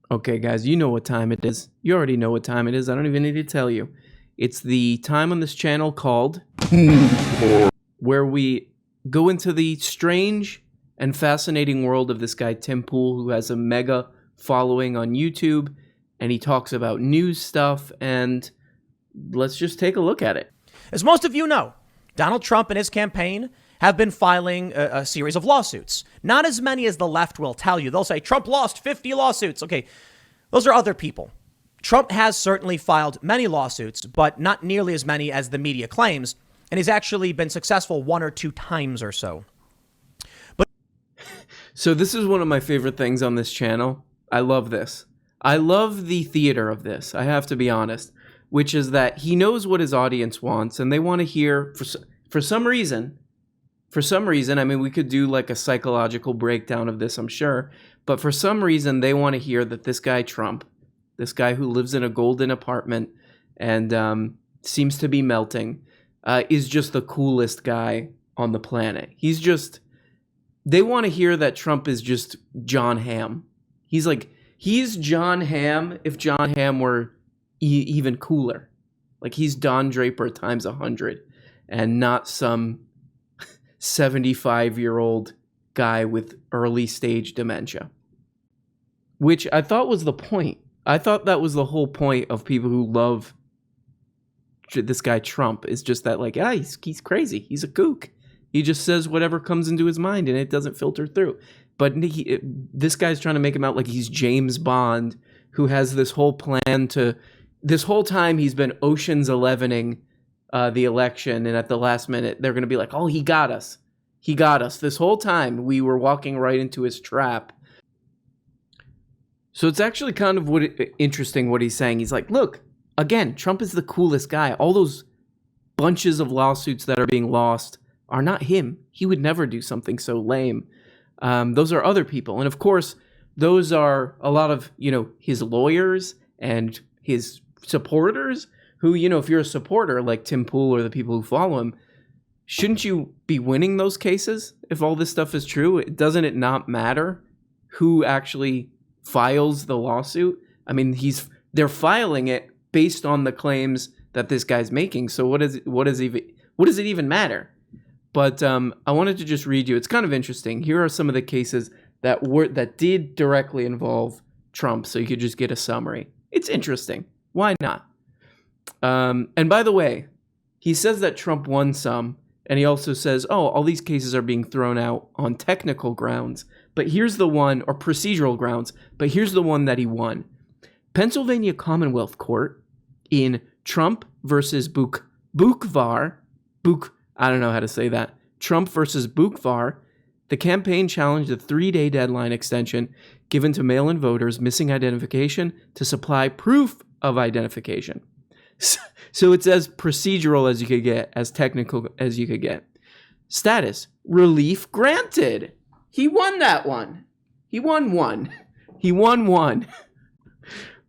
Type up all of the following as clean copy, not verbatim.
Okay, guys, you know what time it is. You already know what time it is. I don't even need to tell you. It's the time on this channel called where we go into the strange and fascinating world of this guy, Tim Pool, who has a mega following on YouTube, and he talks about news stuff, and let's just take a look at it. As most of you know, Donald Trump and his campaign have been filing a series of lawsuits. Not as many as the left will tell you. They'll say Trump lost 50 lawsuits. Okay, those are other people. Trump has certainly filed many lawsuits, but not nearly as many as the media claims. And he's actually been successful one or two times or so. So this is one of my favorite things on this channel. I love this. I love the theater of this, I have to be honest, which is that he knows what his audience wants, and they want to hear, for some reason, I mean, we could do like a psychological breakdown of this, I'm sure, but for some reason, they want to hear that this guy Trump, this guy who lives in a golden apartment and seems to be melting, is just the coolest guy on the planet. They want to hear that Trump is just Jon Hamm. He's Jon Hamm if Jon Hamm were even cooler. Like, he's Don Draper times 100 and not some 75-year-old guy with early stage dementia. Which I thought was the point. I thought that was the whole point of people who love this guy Trump, is just that, like, he's crazy. He's a kook. He just says whatever comes into his mind and it doesn't filter through. But this guy's trying to make him out like he's James Bond, who has this whole plan to... This whole time he's been Ocean's 11ing the election, and at the last minute they're going to be like, oh, he got us. He got us. This whole time we were walking right into his trap. So it's actually kind of interesting what he's saying. He's like, look, again, Trump is the coolest guy. All those bunches of lawsuits that are being lost are not him. He would never do something so lame. Those are other people. And of course, those are a lot of, his lawyers and his supporters who, if you're a supporter like Tim Pool or the people who follow him, shouldn't you be winning those cases if all this stuff is true? Doesn't it not matter who actually files the lawsuit? I mean, they're filing it based on the claims that this guy's making. So what does it even matter? But I wanted to just read you. It's kind of interesting. Here are some of the cases that did directly involve Trump, so you could just get a summary. It's interesting. Why not? And by the way, he says that Trump won some, and he also says, all these cases are being thrown out on technical grounds. But here's the one, or procedural grounds, but here's the one that he won. Pennsylvania Commonwealth Court in Trump versus Bukvar, I don't know how to say that. Trump versus Bukvar. The campaign challenged a 3-day deadline extension given to mail-in voters missing identification to supply proof of identification. So it's as procedural as you could get, as technical as you could get. Status: relief granted. He won that one. He won one.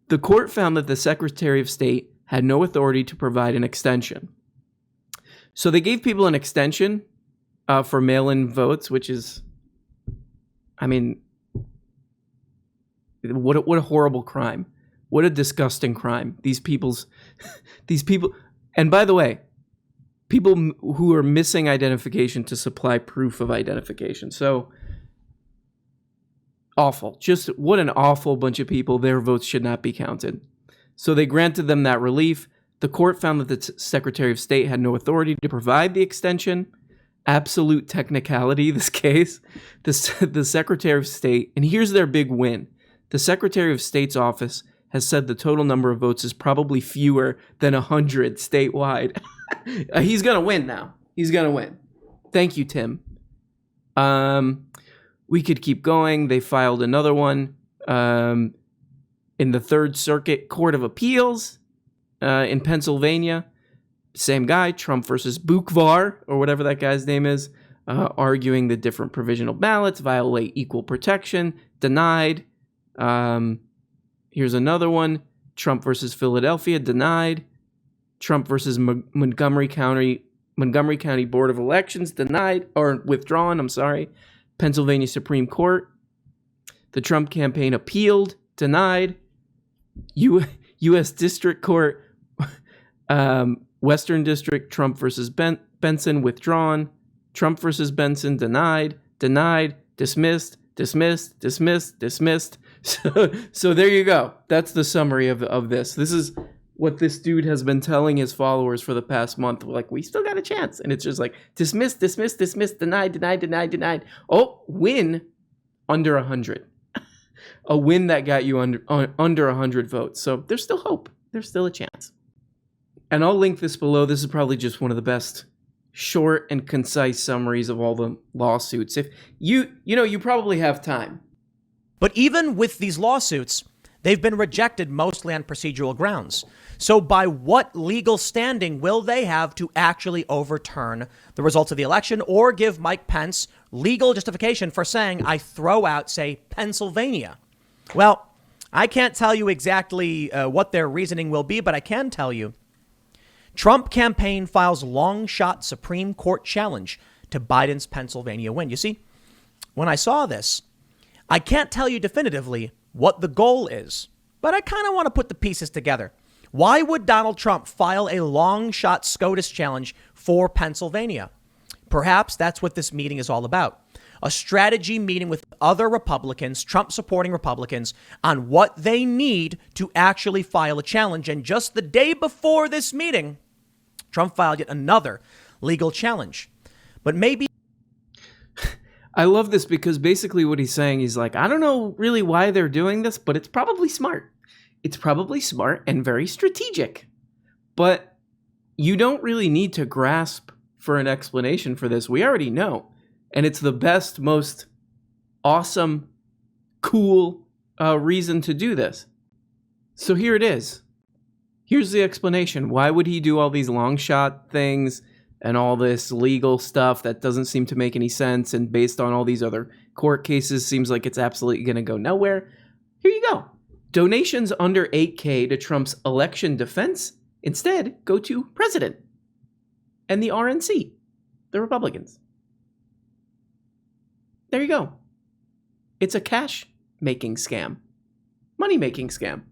The court found that the Secretary of State had no authority to provide an extension. So they gave people an extension for mail-in votes, which is, I mean, what a horrible crime. What a disgusting crime. These people, and by the way, people who are missing identification to supply proof of identification. So awful. Just what an awful bunch of people. Their votes should not be counted. So they granted them that relief. The court found that the Secretary of State had no authority to provide the extension. Absolute technicality, this case. The Secretary of State, and here's their big win. The Secretary of State's office has said the total number of votes is probably fewer than 100 statewide. He's going to win now. He's going to win. Thank you, Tim. We could keep going. They filed another one in the Third Circuit Court of Appeals in Pennsylvania. Same guy, Trump versus Bukvar, or whatever that guy's name is, arguing the different provisional ballots violate equal protection, denied. Here's another one, Trump versus Philadelphia, denied. Trump versus Montgomery County Board of Elections, denied, or withdrawn, Pennsylvania Supreme Court. The Trump campaign appealed denied. U.S. District Court, Western District, Trump versus Benson, withdrawn. Trump versus Benson, denied, dismissed. So there you go. That's the summary of this. This is what this dude has been telling his followers for the past month. Like, we still got a chance. And it's just like, dismiss, denied. Oh, win under 100. A win that got you under 100 votes. So there's still hope. There's still a chance. And I'll link this below. This is probably just one of the best short and concise summaries of all the lawsuits. If you probably have time. But even with these lawsuits, they've been rejected mostly on procedural grounds. So by what legal standing will they have to actually overturn the results of the election or give Mike Pence legal justification for saying, I throw out, say, Pennsylvania? Well, I can't tell you exactly what their reasoning will be, but I can tell you Trump campaign files long shot Supreme Court challenge to Biden's Pennsylvania win. You see, when I saw this, I can't tell you definitively what the goal is, but I kind of want to put the pieces together. Why would Donald Trump file a long shot SCOTUS challenge for Pennsylvania? Perhaps that's what this meeting is all about. A strategy meeting with other Republicans, Trump supporting Republicans, on what they need to actually file a challenge. And just the day before this meeting, Trump filed yet another legal challenge. But maybe. I love this because basically what he's saying, he's like, I don't know really why they're doing this, but it's probably smart. It's probably smart and very strategic. But you don't really need to grasp for an explanation for this. We already know. And it's the best, most awesome, cool reason to do this. So here it is. Here's the explanation. Why would he do all these long shot things and all this legal stuff that doesn't seem to make any sense, and based on all these other court cases seems like it's absolutely going to go nowhere? Here you go. Donations under $8K to Trump's election defense instead go to president and the RNC, the Republicans. There you go. It's a cash-making scam. Money-making scam.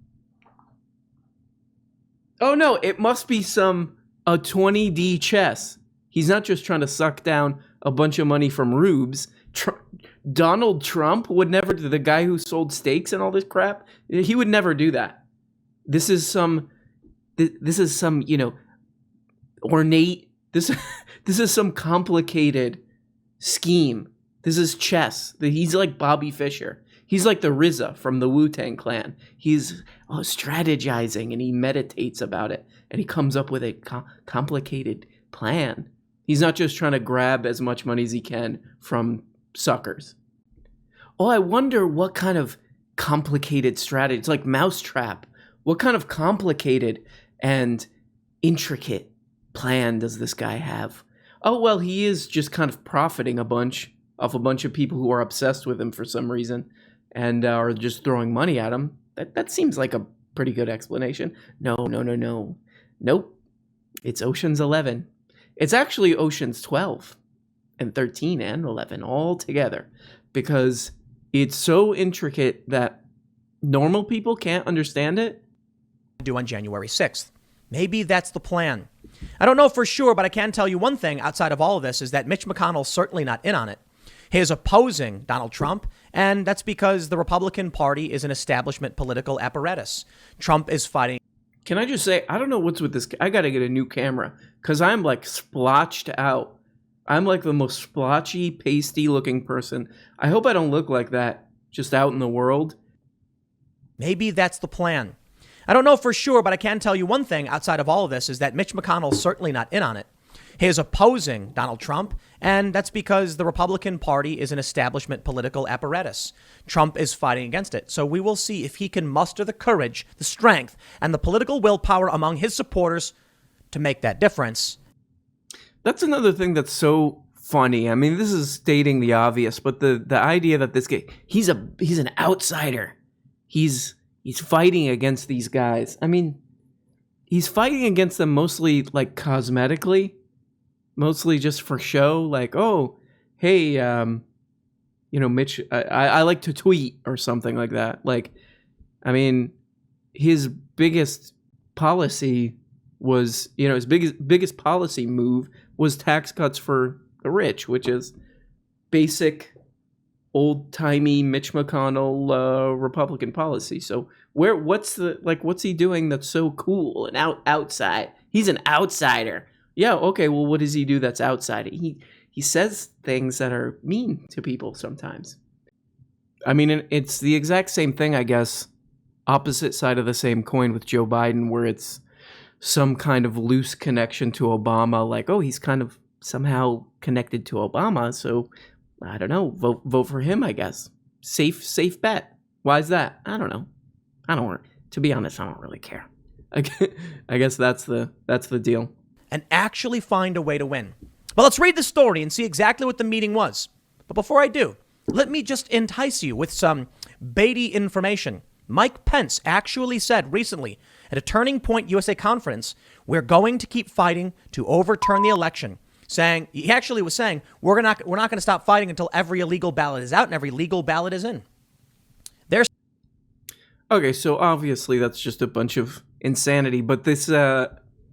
Oh no, it must be a 20D chess. He's not just trying to suck down a bunch of money from rubes. Donald Trump would never, the guy who sold steaks and all this crap, he would never do that. This is some, ornate, this is some complicated scheme. This is chess. He's like Bobby Fischer. He's like the RZA from the Wu-Tang Clan. He's strategizing and he meditates about it. And he comes up with a complicated plan. He's not just trying to grab as much money as he can from suckers. Oh, I wonder what kind of complicated strategy. It's like Mousetrap. What kind of complicated and intricate plan does this guy have? Oh, well, he is just kind of profiting a bunch off a bunch of people who are obsessed with him for some reason and are just throwing money at him. That seems like a pretty good explanation. No. Nope. It's Ocean's 11. It's actually Ocean's 12 and 13 and 11 all together because it's so intricate that normal people can't understand it. Due on January 6th. Maybe that's the plan. I don't know for sure, but I can tell you one thing outside of all of this is that Mitch McConnell's certainly not in on it. He is opposing Donald Trump, and that's because the Republican Party is an establishment political apparatus. Trump is fighting. Can I just say, I don't know what's with this. I got to get a new camera because I'm like splotched out. I'm like the most splotchy, pasty looking person. I hope I don't look like that just out in the world. Maybe that's the plan. I don't know for sure, but I can tell you one thing outside of all of this is that Mitch McConnell's certainly not in on it. He is opposing Donald Trump, and that's because the Republican Party is an establishment political apparatus. Trump is fighting against it. So we will see if he can muster the courage, the strength, and the political willpower among his supporters to make that difference. That's another thing that's so funny. I mean, this is stating the obvious, but the idea that this guy, he's an outsider. He's fighting against these guys. I mean, he's fighting against them mostly like cosmetically. Mostly just for show, like, oh, hey, Mitch, I like to tweet or something like that. Like, I mean, his biggest policy was, his biggest policy move was tax cuts for the rich, which is basic old-timey Mitch McConnell Republican policy. So what's he doing that's so cool and outside? He's an outsider. Yeah, okay, well, what does he do that's outside? He says things that are mean to people sometimes. I mean, it's the exact same thing, I guess, opposite side of the same coin with Joe Biden, where it's some kind of loose connection to Obama, like, oh, he's kind of somehow connected to Obama, so I don't know, vote for him, I guess. Safe bet. Why is that? I don't know. To be honest, I don't really care. I guess that's the deal. And actually find a way to win. But let's read the story and see exactly what the meeting was. But before I do, let me just entice you with some Beatty information. Mike Pence actually said recently at a Turning Point USA conference, we're going to keep fighting to overturn the election. He actually was saying, we're not going to stop fighting until every illegal ballot is out and every legal ballot is in. Okay, so obviously that's just a bunch of insanity, but this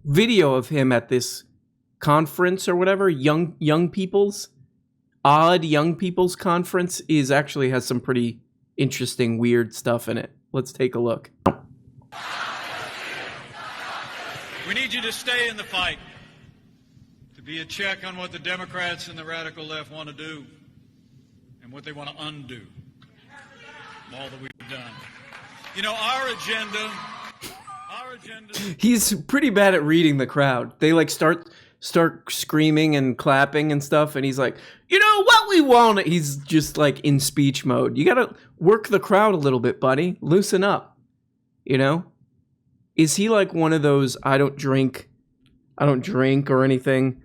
video of him at this conference or whatever, young people's conference, has some pretty interesting, weird stuff in it. Let's take a look. We need you to stay in the fight, to be a check on what the Democrats and the radical left want to do and what they want to undo, all that we've done. Our agenda. He's pretty bad at reading the crowd. They start screaming and clapping and stuff, and he's like, what we want. He's just in speech mode. You gotta work the crowd a little bit, buddy. Loosen up. Is he like one of those I don't drink or anything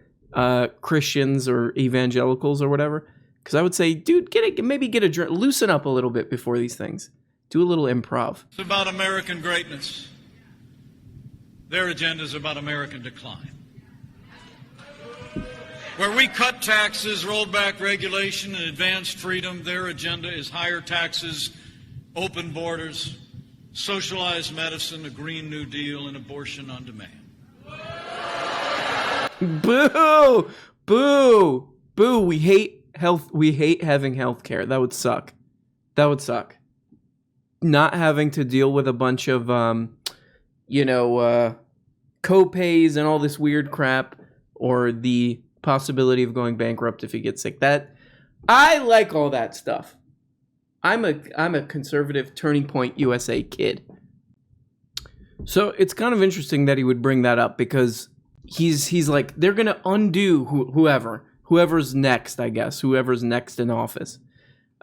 Christians or evangelicals or whatever? Because I would say, dude, maybe get a drink, loosen up a little bit before these things. Do a little improv. It's about American greatness. Their agenda is about American decline. Where we cut taxes, rolled back regulation, and advanced freedom, their agenda is higher taxes, open borders, socialized medicine, a Green New Deal, and abortion on demand. Boo! Boo! Boo! We hate health. We hate having health care. That would suck. Not having to deal with a bunch of, co-pays and all this weird crap, or the possibility of going bankrupt if you get sick. That I like all that stuff. I'm a conservative Turning Point USA kid. So it's kind of interesting that he would bring that up, because he's like, they're gonna undo whoever's next, I guess, whoever's next in office.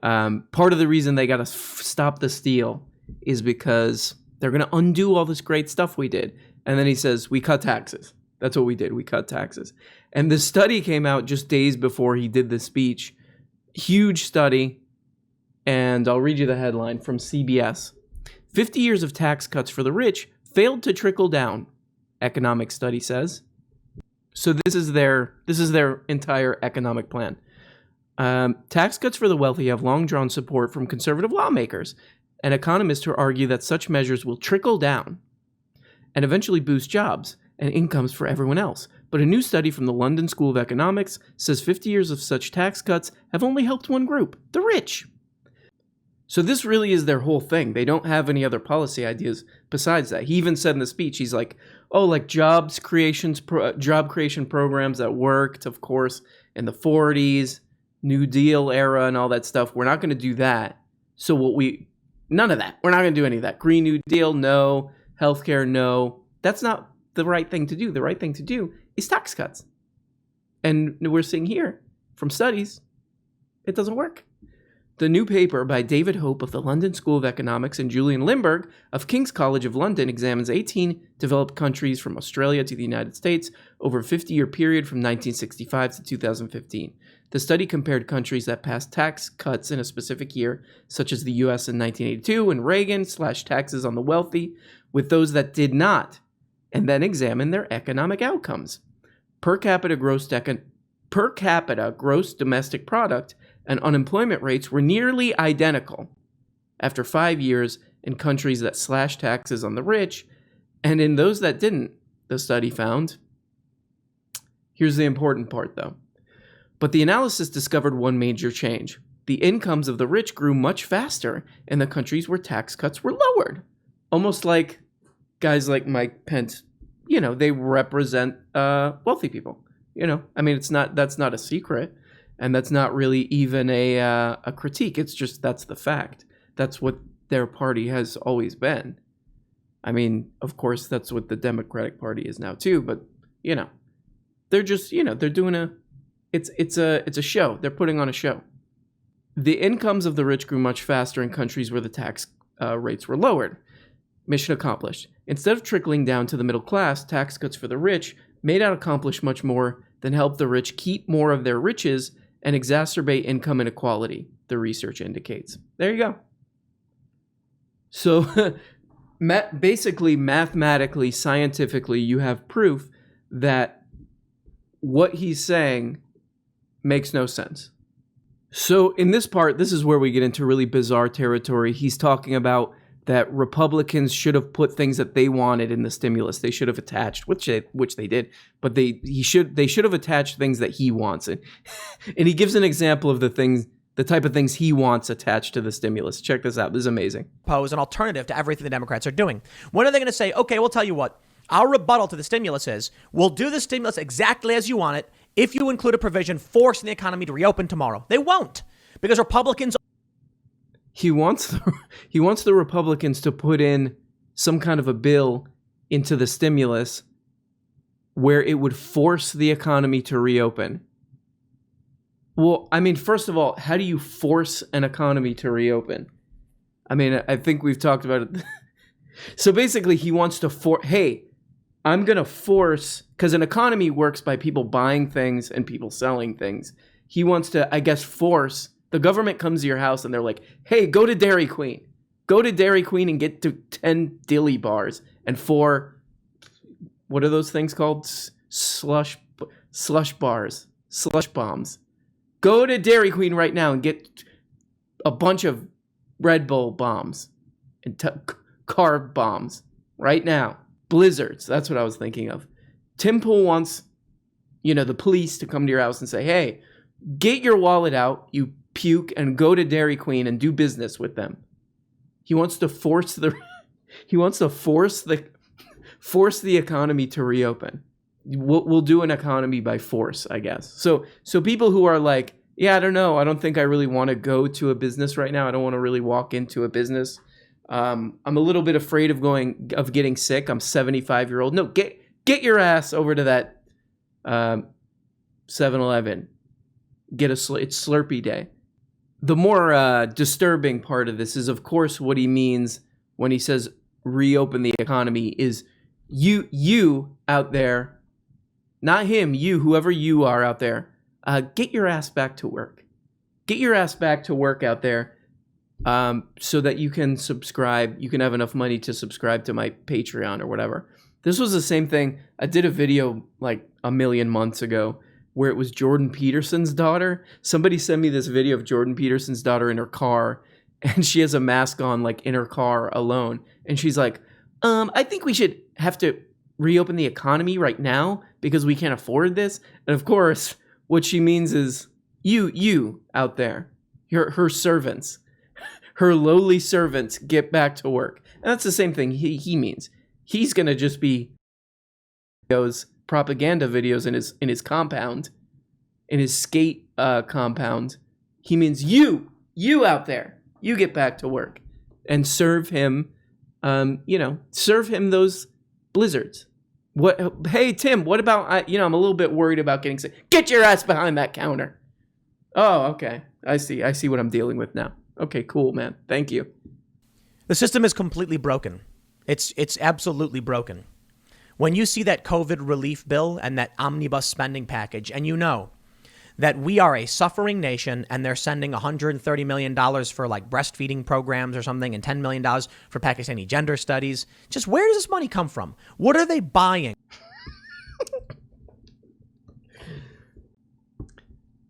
Part of the reason they got to stop the steal is because they're going to undo all this great stuff we did. And then he says, we cut taxes. That's what we did. We cut taxes. And the study came out just days before he did the speech. Huge study. And I'll read you the headline from CBS. 50 years of tax cuts for the rich failed to trickle down, economic study says. So this is their entire economic plan. Tax cuts for the wealthy have long drawn support from conservative lawmakers and economists who argue that such measures will trickle down and eventually boost jobs and incomes for everyone else. But a new study from the London School of Economics says 50 years of such tax cuts have only helped one group, the rich. So this really is their whole thing. They don't have any other policy ideas besides that. He even said in the speech, he's like, job creation programs that worked, of course, in the 40s, New Deal era and all that stuff. We're not going to do that. So none of that. We're not going to do any of that. Green New Deal, no. Healthcare, no. That's not the right thing to do. The right thing to do is tax cuts. And we're seeing here from studies, it doesn't work. The new paper by David Hope of the London School of Economics and Julian Limburg of King's College of London examines 18 developed countries from Australia to the United States over a 50-year period from 1965 to 2015. The study compared countries that passed tax cuts in a specific year, such as the U.S. in 1982 and Reagan slashed taxes on the wealthy, with those that did not, and then examined their economic outcomes. Per capita gross domestic product and unemployment rates were nearly identical after 5 years in countries that slashed taxes on the rich, and in those that didn't, the study found. Here's the important part, though. But the analysis discovered one major change. The incomes of the rich grew much faster in the countries where tax cuts were lowered. Almost like guys like Mike Pence, they represent wealthy people. I mean, that's not a secret, and that's not really even a critique. It's just that's the fact. That's what their party has always been. I mean, of course, that's what the Democratic Party is now too. But they're just they're doing it's a show. They're putting on a show. The incomes of the rich grew much faster in countries where the tax rates were lowered. Mission accomplished. Instead of trickling down to the middle class, tax cuts for the rich may not accomplish much more than help the rich keep more of their riches and exacerbate income inequality, the research indicates. There you go. So basically, mathematically, scientifically, you have proof that what he's saying makes no sense. So in this part, this is where we get into really bizarre territory. He's talking about that Republicans should have put things that they wanted in the stimulus. They should have attached, which they did, but they should have attached things that he wants. And he gives an example of the type of things he wants attached to the stimulus. Check this out. This is amazing. Pose an alternative to everything the Democrats are doing. When are they going to say, okay, we'll tell you what, our rebuttal to the stimulus is, we'll do the stimulus exactly as you want it if you include a provision forcing the economy to reopen tomorrow. They won't, because Republicans... He wants the Republicans to put in some kind of a bill into the stimulus where it would force the economy to reopen. Well, I mean, first of all, how do you force an economy to reopen? I mean, I think we've talked about it. So basically, he wants to I'm going to force, because an economy works by people buying things and people selling things. He wants to, I guess, force. The government comes to your house and they're like, hey, go to Dairy Queen. Go to Dairy Queen and get to 10 dilly bars and 4, what are those things called? Slush bars, slush bombs. Go to Dairy Queen right now and get a bunch of Red Bull bombs and carb bombs right now. Blizzards, that's what I was thinking of. Tim Pool wants, the police to come to your house and say, hey, get your wallet out, you puke, and go to Dairy Queen and do business with them. He wants to force the economy to reopen. We'll do an economy by force, I guess. So people who are like, yeah, I don't know, I don't think I really want to go to a business right now. I don't want to really walk into a business. I'm a little bit afraid of getting sick. I'm 75-year-old. No, get your ass over to that 7-Eleven. It's Slurpee day. The more disturbing part of this is, of course, what he means when he says reopen the economy is you out there, not him, you, whoever you are out there, get your ass back to work. Get your ass back to work out there so that you can subscribe. You can have enough money to subscribe to my Patreon or whatever. This was the same thing. I did a video like a million months ago where it was Jordan Peterson's daughter. Somebody sent me this video of Jordan Peterson's daughter in her car, and she has a mask on, like, in her car alone. And she's like, I think we should have to reopen the economy right now because we can't afford this. And of course, what she means is you out there, her servants, her lowly servants, get back to work. And that's the same thing he means. He's going to just be those propaganda videos in his compound, in his skate compound. He means you out there, you get back to work and serve him, serve him those blizzards. What? Hey, Tim, what about, I'm a little bit worried about getting sick. Get your ass behind that counter. Oh, okay. I see what I'm dealing with now. Okay, cool, man. Thank you. The system is completely broken. It's absolutely broken. When you see that COVID relief bill and that omnibus spending package, and you know that we are a suffering nation and they're sending $130 million for like breastfeeding programs or something and $10 million for Pakistani gender studies, just where does this money come from? What are they buying?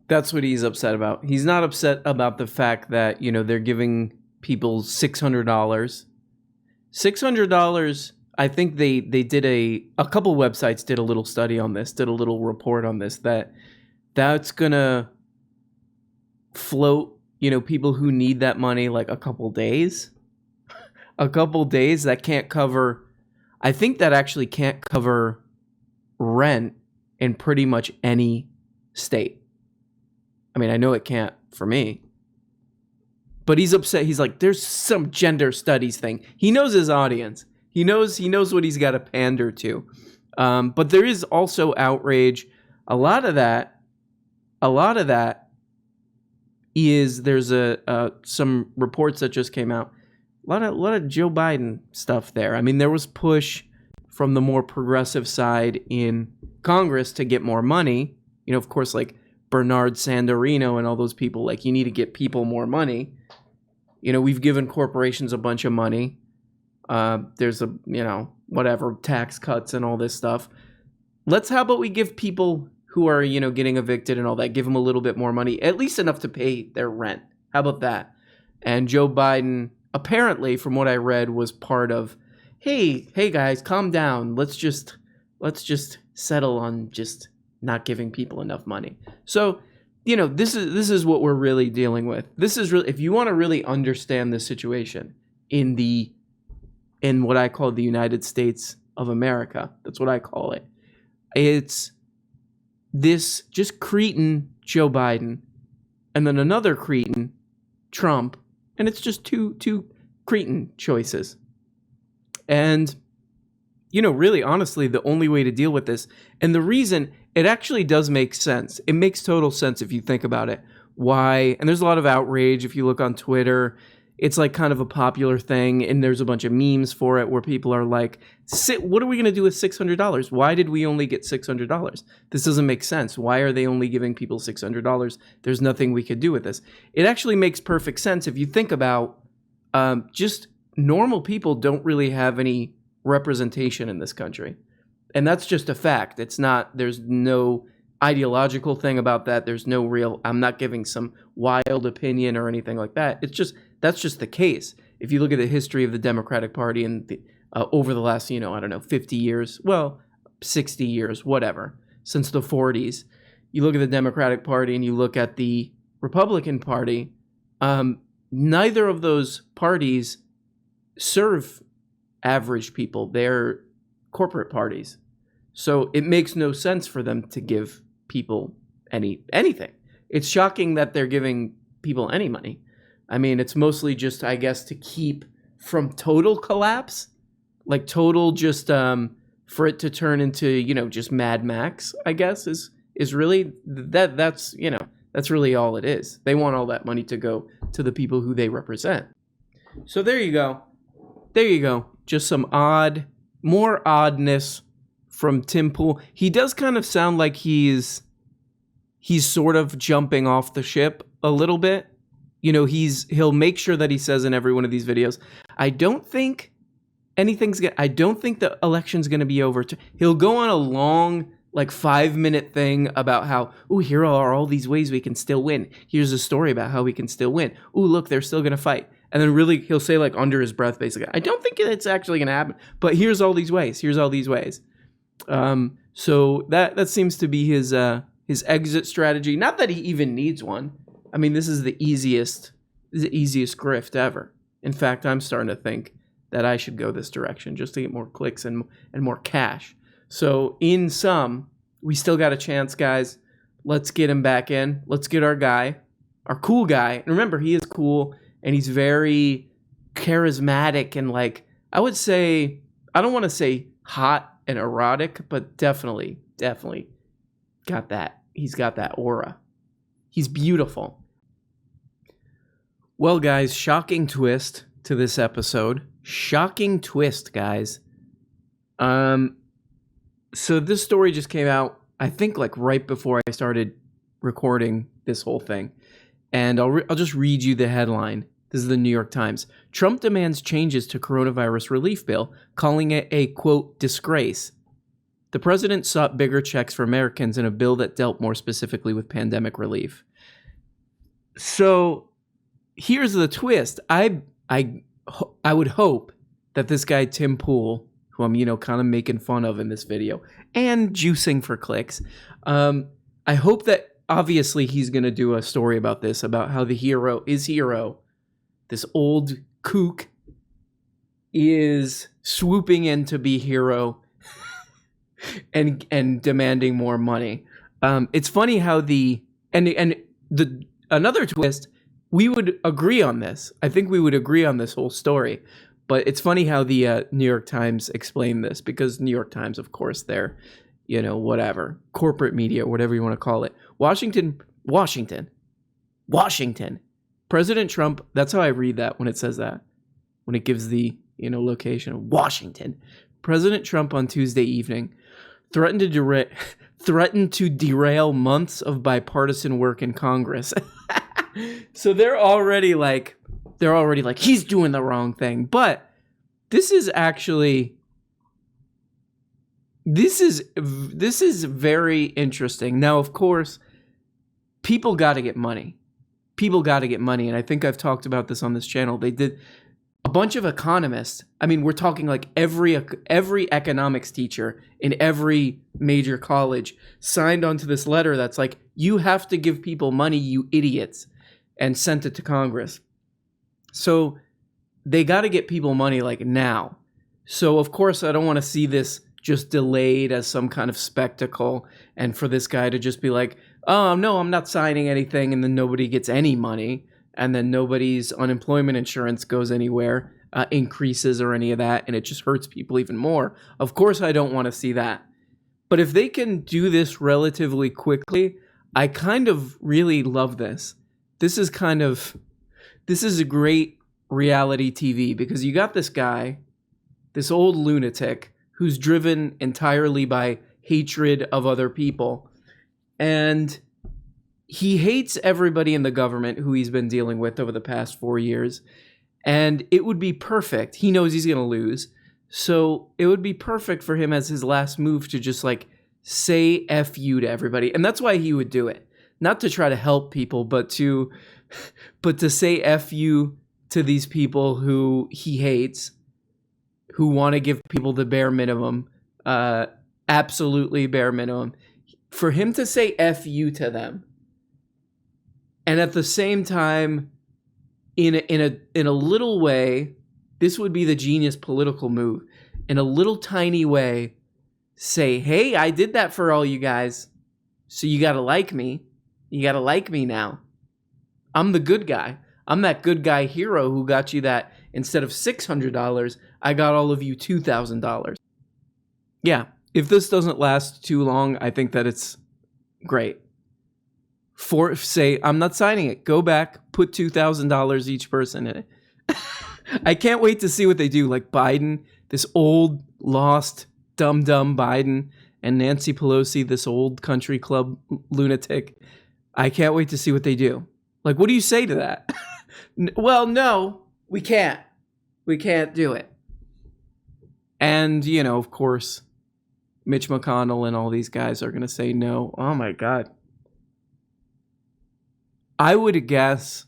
That's what he's upset about. He's not upset about the fact that, they're giving people $600 $600. I think they did a couple websites did a little study on this, did a little report on this, that's gonna float, people who need that money like a couple days. A couple days that can't cover, I think that actually can't cover rent in pretty much any state. I mean, I know it can't for me. But he's upset. He's like, there's some gender studies thing. He knows his audience. He knows what he's got to pander to. But there is also outrage. A lot of that is there's some reports that just came out. A lot of Joe Biden stuff there. I mean, there was push from the more progressive side in Congress to get more money. Of course, like Bernard Sandorino and all those people, like, you need to get people more money. We've given corporations a bunch of money. There's whatever, tax cuts and all this stuff. How about we give people who are, getting evicted and all that, give them a little bit more money, at least enough to pay their rent. How about that? And Joe Biden, apparently, from what I read, was part of, hey guys, calm down. Let's just settle on just not giving people enough money. So, this is what we're really dealing with. This is really, if you want to really understand this situation in what I call the United States of America, that's what I call it. It's this just cretin Joe Biden, and then another cretin Trump, and it's just two cretin choices. And really, honestly, the only way to deal with this, and the reason it actually does make sense. It makes total sense if you think about it. Why? And there's a lot of outrage if you look on Twitter. It's like kind of a popular thing, and there's a bunch of memes for it where people are like, what are we going to do with $600? Why did we only get $600? This doesn't make sense. Why are they only giving people $600? There's nothing we could do with this. It actually makes perfect sense if you think about just normal people don't really have any representation in this country. And that's just a fact. There's no ideological thing about that. There's no real, I'm not giving some wild opinion or anything like that. That's just the case. If you look at the history of the Democratic Party and over the last, 50 years, 60 years, whatever, since the 40s, you look at the Democratic Party and you look at the Republican Party, neither of those parties serve average people. They're corporate parties. So it makes no sense for them to give people anything. It's shocking that they're giving people any money. I mean, it's mostly just, I guess, to keep from total collapse, like total just for it to turn into, just Mad Max, I guess, is really that's really all it is. They want all that money to go to the people who they represent. So there you go. Just some more oddness from Tim Pool. He does kind of sound like he's sort of jumping off the ship a little bit. He'll make sure that he says in every one of these videos, I don't think the election's going to be over. He'll go on a long, 5-minute thing about how, here are all these ways we can still win. Here's a story about how we can still win. Look, they're still going to fight. And then really he'll say under his breath, basically, I don't think it's actually going to happen, but here's all these ways. So that seems to be his exit strategy. Not that he even needs one. I mean, this is the easiest grift ever. In fact, I'm starting to think that I should go this direction just to get more clicks and more cash. So in sum, we still got a chance, guys. Let's get him back in. Let's get our guy, our cool guy. And remember, he is cool and he's very charismatic and I would say, I don't want to say hot and erotic, but definitely got that. He's got that aura. He's beautiful. Well, guys, shocking twist to this episode. Shocking twist, guys. So this story just came out, I think, right before I started recording this whole thing. And I'll just read you the headline. This is the New York Times. Trump demands changes to coronavirus relief bill, calling it a, quote, disgrace. The president sought bigger checks for Americans in a bill that dealt more specifically with pandemic relief. So here's the twist. I would hope that this guy Tim Pool, who I'm, kind of making fun of in this video and juicing for clicks, I hope that obviously he's going to do a story about this, about how the hero, this old kook, is swooping in to be hero and demanding more money. It's funny how another twist, we would agree on this. I think we would agree on this whole story. But it's funny how the New York Times explained this, because New York Times, of course, they're, whatever, corporate media, whatever you want to call it. Washington. President Trump, that's how I read that when it says that, when it gives the, location of Washington. President Trump on Tuesday evening threatened to derail months of bipartisan work in Congress. So they're already like, he's doing the wrong thing. But this is very interesting. Now, of course, people got to get money. And I think I've talked about this on this channel. They did a bunch of economists. I mean, we're talking like every economics teacher in every major college signed onto this letter that's like, you have to give people money, you idiots, and sent it to Congress. So they got to get people money like now. So of course, I don't want to see this just delayed as some kind of spectacle, and for this guy to just be like, oh, no, I'm not signing anything, and then nobody gets any money, and then nobody's unemployment insurance goes anywhere, increases or any of that, and it just hurts people even more. Of course, I don't want to see that. But if they can do this relatively quickly, I kind of really love this. This is a great reality TV, because you got this guy, this old lunatic, who's driven entirely by hatred of other people. And he hates everybody in the government who he's been dealing with over the past 4 years. And it would be perfect. He knows he's going to lose. So it would be perfect for him as his last move to just like say F you to everybody. And that's why he would do it. Not to try to help people, but to say F you to these people who he hates, who want to give people the bare minimum, absolutely bare minimum. For him to say F you to them, and at the same time, in a little way, this would be the genius political move. In a little tiny way, say, hey, I did that for all you guys, so you gotta like me. You gotta like me now. I'm the good guy. I'm that good guy hero who got you that instead of $600, I got all of you $2,000. Yeah, if this doesn't last too long, I think that it's great. Say, I'm not signing it. Go back, put $2,000 each person in it. I can't wait to see what they do. Like Biden, this old, lost, dumb Biden, and Nancy Pelosi, this old country club lunatic. I can't wait to see what they do. Like, what do you say to that? Well, no, we can't. We can't do it. And, of course, Mitch McConnell and all these guys are going to say no. Oh, my God. I would guess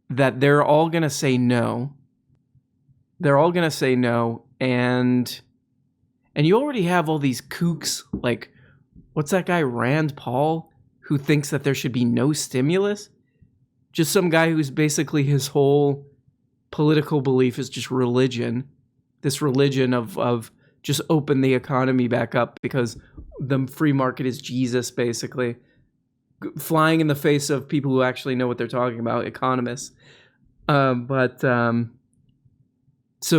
that they're all going to say no. They're all going to say no. And you already have all these kooks, like, what's that guy, Rand Paul, who thinks that there should be no stimulus? Just some guy who's basically his whole political belief is just religion. This religion of just open the economy back up because the free market is Jesus, basically. Flying in the face of people who actually know what they're talking about, economists. So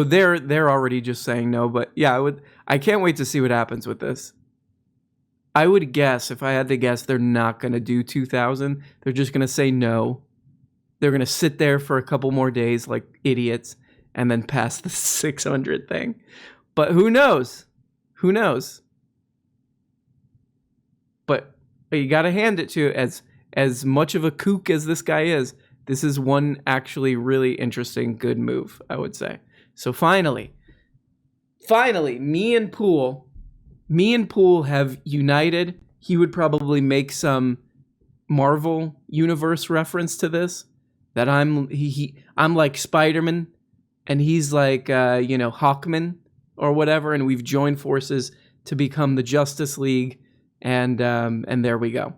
they're already just saying no. But yeah, I can't wait to see what happens with this. I would guess, if I had to guess, they're not going to do 2,000. They're just going to say no. They're going to sit there for a couple more days like idiots and then pass the 600 thing. But who knows? Who knows? But you got to hand it to, as much of a kook as this guy is, this is one actually really interesting, good move, I would say. So finally, me and Poole have united. He would probably make some Marvel universe reference to this, that I'm like Spider-Man and he's like, Hawkman or whatever, and we've joined forces to become the Justice League, and there we go.